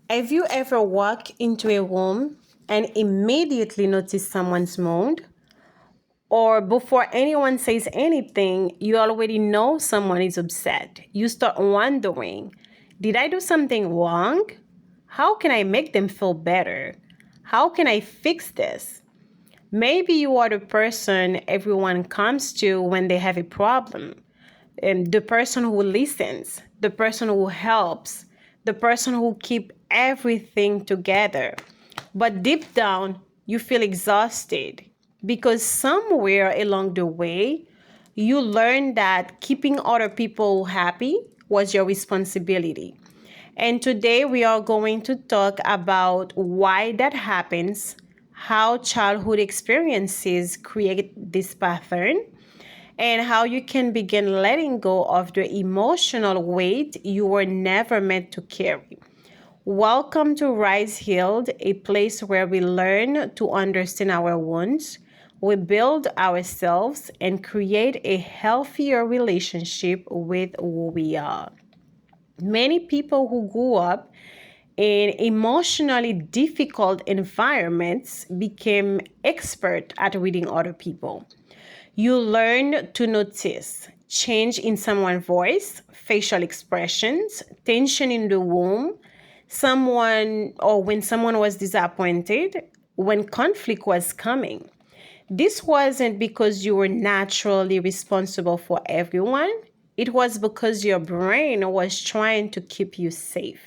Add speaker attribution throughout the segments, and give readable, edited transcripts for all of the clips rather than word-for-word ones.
Speaker 1: Have you ever walked into a room and immediately noticed someone's mood? Or before anyone says anything, you already know someone is upset. You start wondering, did I do something wrong? How can I make them feel better? How can I fix this? Maybe you are the person everyone comes to when they have a problem, and the person who listens, the person who helps, the person who keep everything together. But deep down, you feel exhausted because somewhere along the way, you learned that keeping other people happy was your responsibility. And today we are going to talk about why that happens, how childhood experiences create this pattern, and how you can begin letting go of the emotional weight you were never meant to carry. Welcome to Rise Healed, a place where we learn to understand our wounds, we build ourselves, and create a healthier relationship with who we are. Many people who grew up in emotionally difficult environments became expert at reading other people. You learn to notice change in someone's voice, facial expressions, tension in the room, someone or when someone was disappointed, when conflict was coming. This wasn't because you were naturally responsible for everyone. It was because your brain was trying to keep you safe.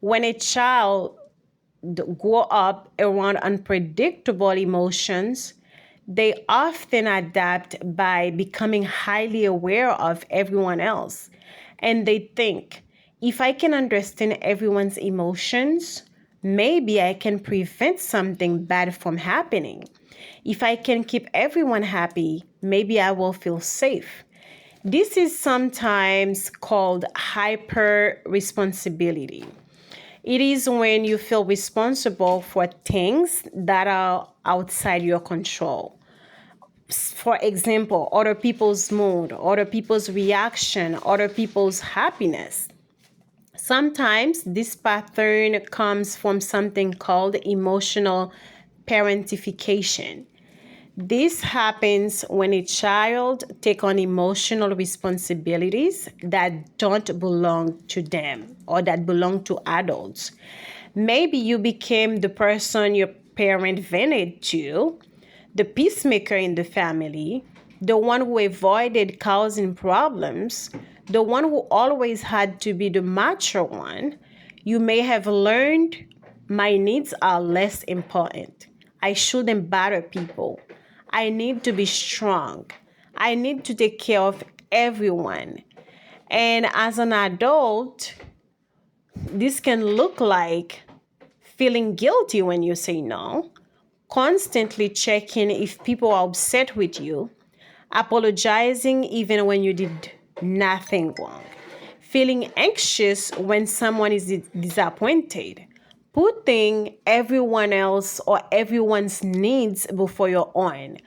Speaker 1: When a child grow up around unpredictable emotions, they often adapt by becoming highly aware of everyone else. And they think, if I can understand everyone's emotions, maybe I can prevent something bad from happening. If I can keep everyone happy, maybe I will feel safe. This is sometimes called hyper responsibility. It is when you feel responsible for things that are outside your control. For example, other people's mood, other people's reaction, other people's happiness. Sometimes this pattern comes from something called emotional parentification. This happens when a child takes on emotional responsibilities that don't belong to them or that belong to adults. Maybe you became the person your parent vented to, the peacemaker in the family, the one who avoided causing problems, the one who always had to be the mature one. You may have learned my needs are less important. I shouldn't bother people. I need to be strong. I need to take care of everyone. And as an adult, this can look like feeling guilty when you say no, constantly checking if people are upset with you, apologizing even when you did nothing wrong, feeling anxious when someone is disappointed, putting everyone else or everyone's needs before your own.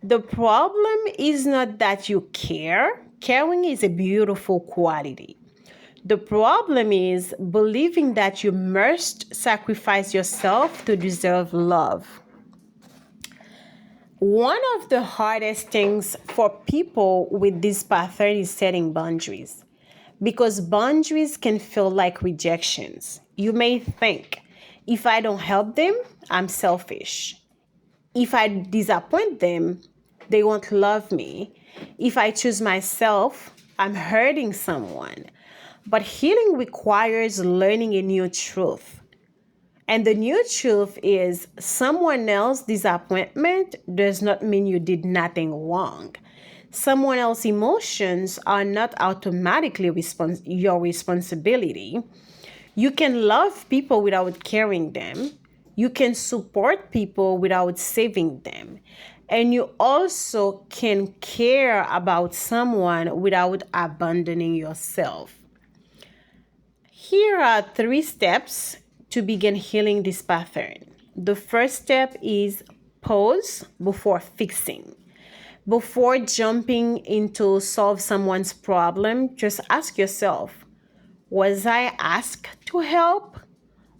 Speaker 1: The problem is not that you care. Caring is a beautiful quality. The problem is believing that you must sacrifice yourself to deserve love. One of the hardest things for people with this pattern is setting boundaries because boundaries can feel like rejections. You may think, if I don't help them, I'm selfish. If I disappoint them, they won't love me. If I choose myself, I'm hurting someone. But healing requires learning a new truth. And the new truth is someone else's disappointment does not mean you did nothing wrong. Someone else's emotions are not automatically your responsibility. You can love people without caring them. You can support people without saving them. And you also can care about someone without abandoning yourself. Here are 3 steps to begin healing this pattern. The first step is pause before fixing. Before jumping into solve someone's problem, just ask yourself, was I asked to help?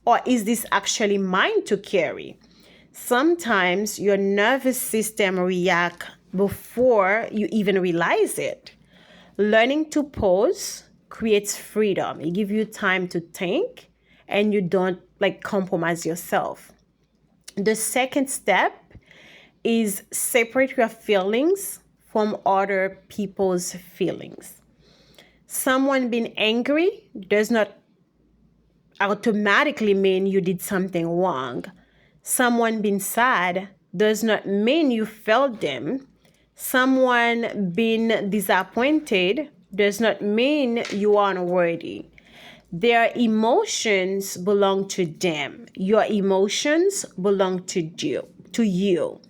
Speaker 1: Or is this actually mine to carry? Sometimes your nervous system reacts before you even realize it. Learning to pause creates freedom. It gives you time to think and you don't compromise yourself. The second step is separate your feelings from other people's feelings. Someone being angry does not automatically mean you did something wrong. Someone being sad does not mean you failed them. Someone being disappointed does not mean you are unworthy. Their emotions belong to them. Your emotions belong to you.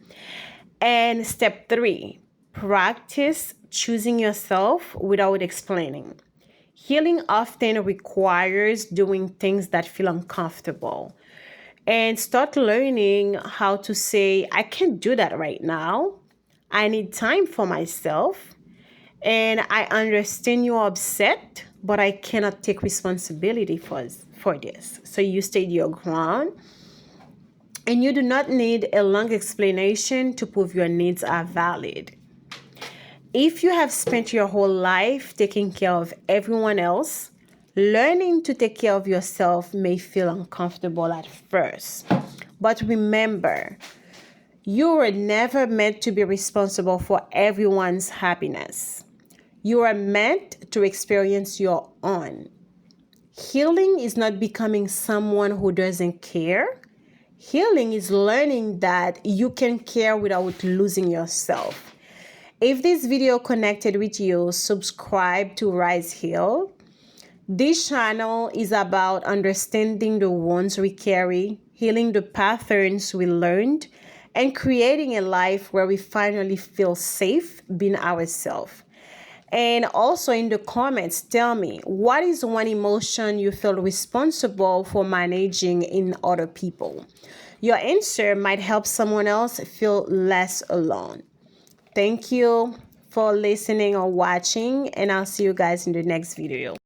Speaker 1: And step 3, practice choosing yourself without explaining. Healing often requires doing things that feel uncomfortable. And start learning how to say, I can't do that right now. I need time for myself. And I understand you're upset, but I cannot take responsibility for this. So you stayed your ground. And you do not need a long explanation to prove your needs are valid. If you have spent your whole life taking care of everyone else, learning to take care of yourself may feel uncomfortable at first. But remember, you were never meant to be responsible for everyone's happiness. You are meant to experience your own. Healing is not becoming someone who doesn't care. Healing is learning that you can care without losing yourself. If this video connected with you, subscribe to Rise Heal. This channel is about understanding the wounds we carry, healing the patterns we learned, and creating a life where we finally feel safe being ourselves. And also in the comments, tell me, what is one emotion you feel responsible for managing in other people? Your answer might help someone else feel less alone. Thank you for listening or watching, and I'll see you guys in the next video.